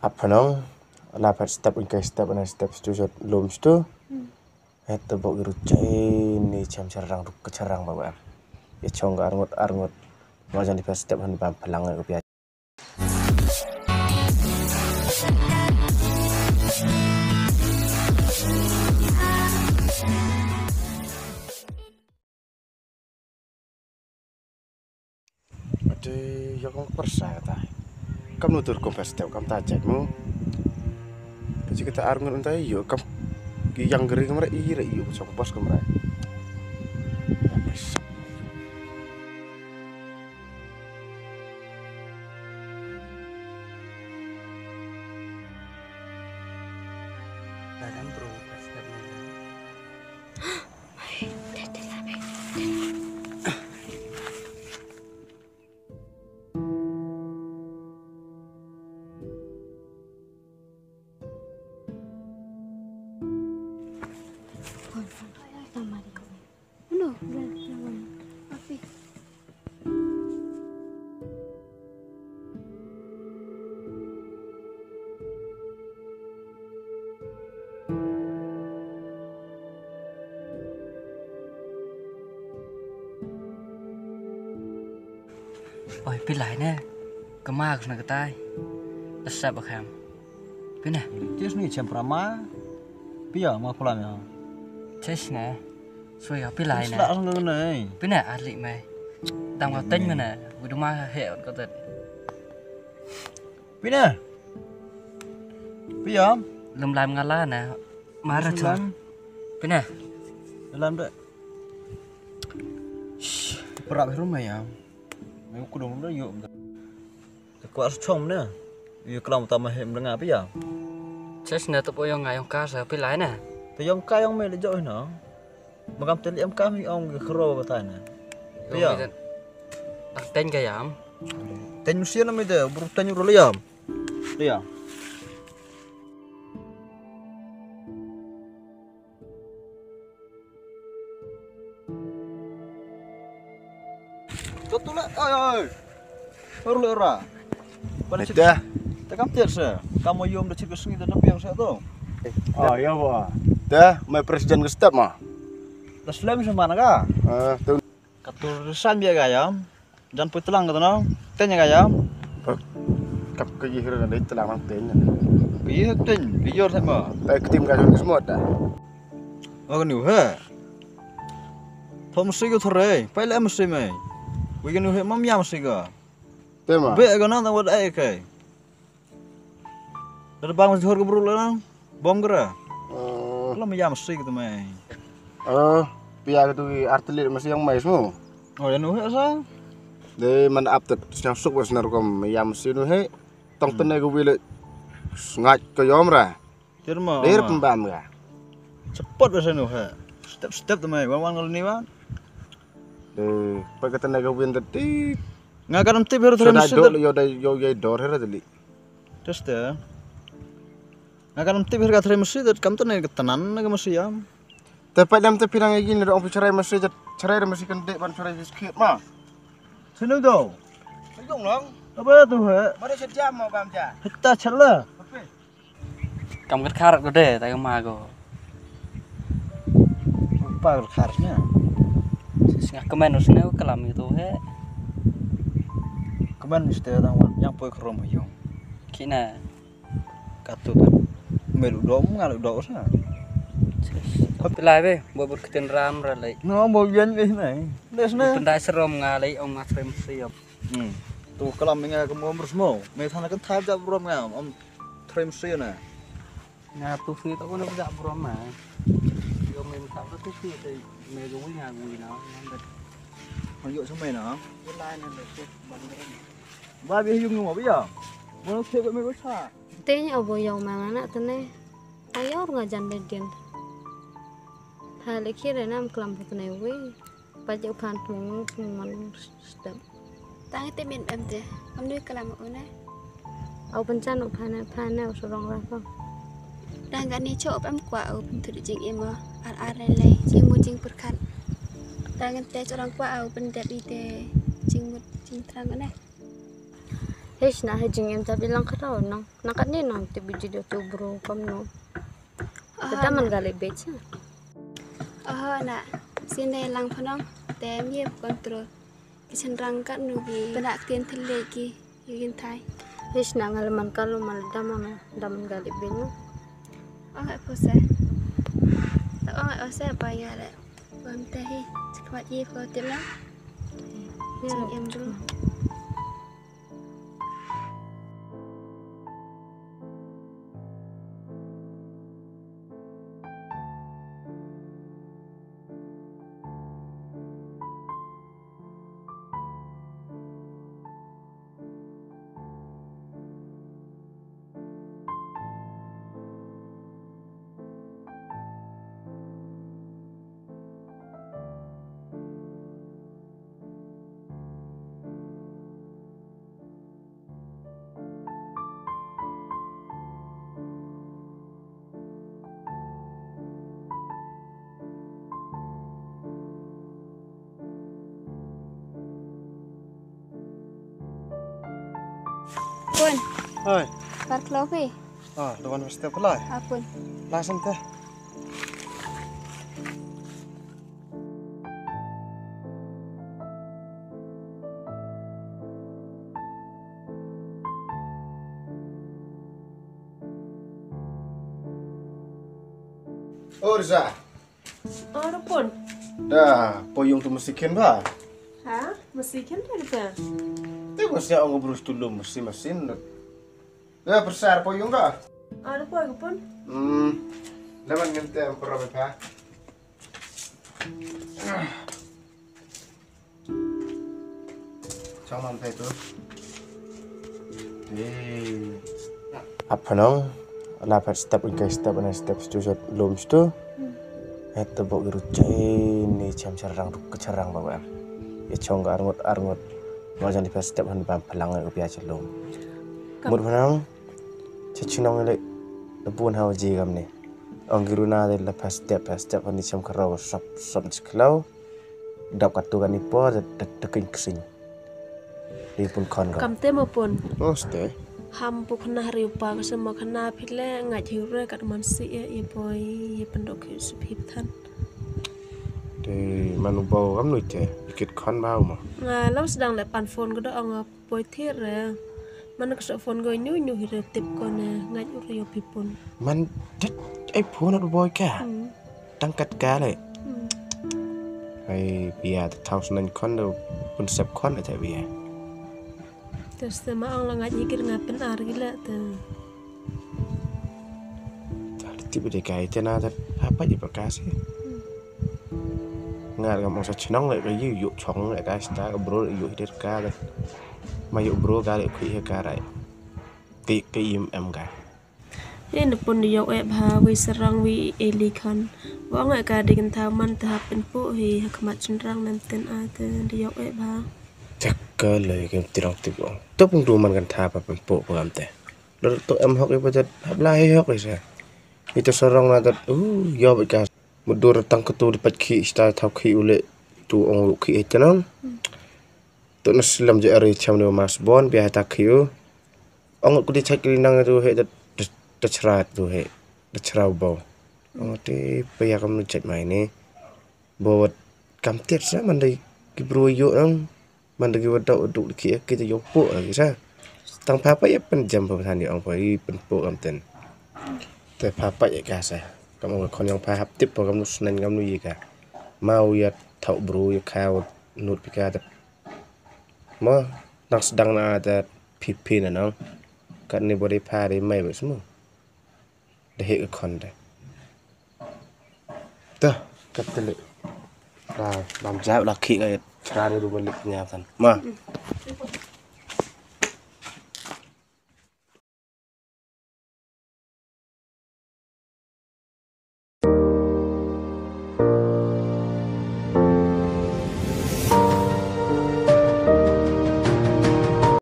apa nong lapat step in step ana step stujot lom stu eta bok gerucain ni cam carang duk kecarang bawa ya chong arngot wajan di step han ba palang ko pia ade yo kong persa ta kam nutur ko step kam tajatmu jadi kita arngot entai yo kam yang gering kemana iya iyo sok pas kemana Badan bro, step ôi biết lại nè cái ma của nó cái tai đất sập bạc ham biết nè Tis ni cem prama, pia ma pulang ya. chết nè xuôi gặp biết lại nè Sudah langsung này. biết nè ăn lị mày đang vào tinh mà nè vừa đúng ma hệ có tật Pina. Pia. lùm làm ngà lá nè má ra chơi biết nè Dalam dek. Perak di rumah ya. Memang kudung dah yuk. Kuat secom ni. Ia kelam utama hem dengar pia. chết nè tụi tôi ngày ông ca sợ biết lại nè Tapi yang kaya yang mele jauh na. Magam teli am kami ong khro batai na. Pia. đặt tên cái giảm Ten usia na mede, berutan yu liam. Pia. Betul lah, oi. Baru lera. Balik dah Takam tiar sa. Kamu yom dah cerita sengit dan yang saya tu. oh iya ba dah mai presiden ke step mah Dah selam sama naga. tu Katulisan biar gayam. Dan putelang kata no. Tanya gayam. kap ke yihir na itu lang tenya Biar ten, biar sama. baik tim ka semua dah Agan ni he. Thom mesti ko thore. Pahile mesti mai. Wigan ni he mam ya mesti ko. tema Be agan na wad ai kai. Dar bang mesti hor ko bro la. Bom gera. Kalau ya mesti ko mai. pia tu artilir masih yang mais mu Oh ya nu he sa. de man aptet yang suk was narkom yam sinu he tong tene go wile ngaj ko yomra Jerma. der pembam ga Cepat biasa nu he. Step tu mai. Wan ngal ni wan. de pagatan go win tadi Ngagaram tip hero thore sudah mesti. do yo ye dor hera tadi Just ya. Ngagaram tip hero thore mesti kam tu ne tenan na mesti ya. tepat lam te pirang egin le om cerai masih cerai masih kan dek ban cerai sikit mah Sini tu. Sejong long Apa tu he? mana sejam mau bam ja Kita chala. cầm cái khát của đề tại ma của Apa kharsnya? nggak kemen usne kelam itu he Keban mesti tang yang poi krom yo. kina Katu tu. Melu dom ngalu do sa. biết lại về buat berketin ram ra lại No mau yen wis nai. Des na. pendai serom ngalai om ngasrem siap Tu kelam menga ke mo bersmo. Me thana kan thap jap rom ngam om threm sia na. nhà tu phi tao có nó dạ bro mà yo mình tao có tu phi thì mày cũng nhà người nó nên Ho yo sama na. biết lại nên là tu bằng cái Ba bi yung mo bi ya. Mo ke me ko sa. Tenya obo yang mana tene ayo ngajan bedian hal kira nam kelam tene we pajak pan tung man step Tang te min em te. Am ni kalam ona. au pencan pana sorong rafa Dang ga ni chop am kwa au tu jing em ar le jing mu jing perkat. Dang te orang kwa au pen dat ite jing mu jing trang ona. Hesh na hejing em tapi lang karaw nang nakat ni nang tibi jadi tu bro kamno. Kita man gali beca. Nak sini lang panong tem ye kontrol. Kisan rangkat nugi penak tien telegi yugin thai. Hesh na ngalaman kalau mal daman gali beno. Nggak pose. Tak nggak pose apa ya le. Bam tahi cepat ye kau tiap lang. Jing em bro. Pun, Oi, par klopi. lawan mesti apa lah? Apun. Langsung teh. Oh, Riza. Ano pun? Dah, poyong tu mesti ken ba? Ha? Masih kan dari pa? Tu mesti orang berus dulu mesti mesin. Dah besar poyong dah. Ano po ako pun? Laman ngente ang perabe pa. Jangan sampai tu. Apa nong? Lapat step ingkai step na step stujat lom stu. Eta bok gerucai ni cam cerang ruk kecerang bawa. Ya chong arngot macam di pas step han bam pelang ke biasa lom. Mud panang cecunang le lebun hawa ji kam ni. Ang giruna de lepas step han ni cam kerau sop sklau. Dap katu kan ipo dekin kesing. Di pun kon kan. Kam te mo pun. Oh ste. Ham pu kena hari upa kasi mo kena pile ngaj hiure kat mansi ye boy ye pendok supip tan. Di manu bau kam nu te. Ikit kon bau mo. Lalu sedang lepan phone ko do ang boy tire. Mana kesok phone ko nyu hire tip ko ne ngaj ure yo pipun. Man det ai phone at boy ka. Tangkat ka le. Ai bia the thousand and kon do pun sep kon ate bia. Terus tema ang lang ngaj ikir ngapen ar gila te. Tiba de kai te na apa je prakasi. Ngar kam sa chnong le yu yu chong le ka sta ka bro yu hider ka le. Ma yu bro ka le khui ka rai. Ki im em ka. Ini pun dia ha wi serang wi elikan. Wang ka digan taman tahap penpu hi hakmat cenderang nanten ate dia ha. Cakka le kem tirang tipo. To pung du man kan tha pa pen po pam te. Lo to em hok ipo jet hab lai hok isa. Itu serang na tat yo ba ka. Mudur tang ketu di pat ki sta thau ki ule tu ong ki etanang. To naslam je ari cham no mas bon bi ta ki. Ong ku di chak nang tu he tat chrat tu he. Tat chrau bo. Ong ti pa ya kam nu chat mai ni. Bo kam tiet sa man dai ki bro yo nang. Man lagi wadau duk kita yopo lagi sa. Tang papa ya penjam pertanyaan di orang pagi penpo kamten. Te papa ya kasa. Kamu kon yang pahap tip kamu sunan kamu yika. Mau ya tau bro ya kau nut pika ta. Ma nak sedang na ada pipi na nang. Kan ni boleh pare mai ba semua. Dah ke kon dah. Dah kata le. Lam jawab laki kaya. Cerana dulu balik nyatan. Ma.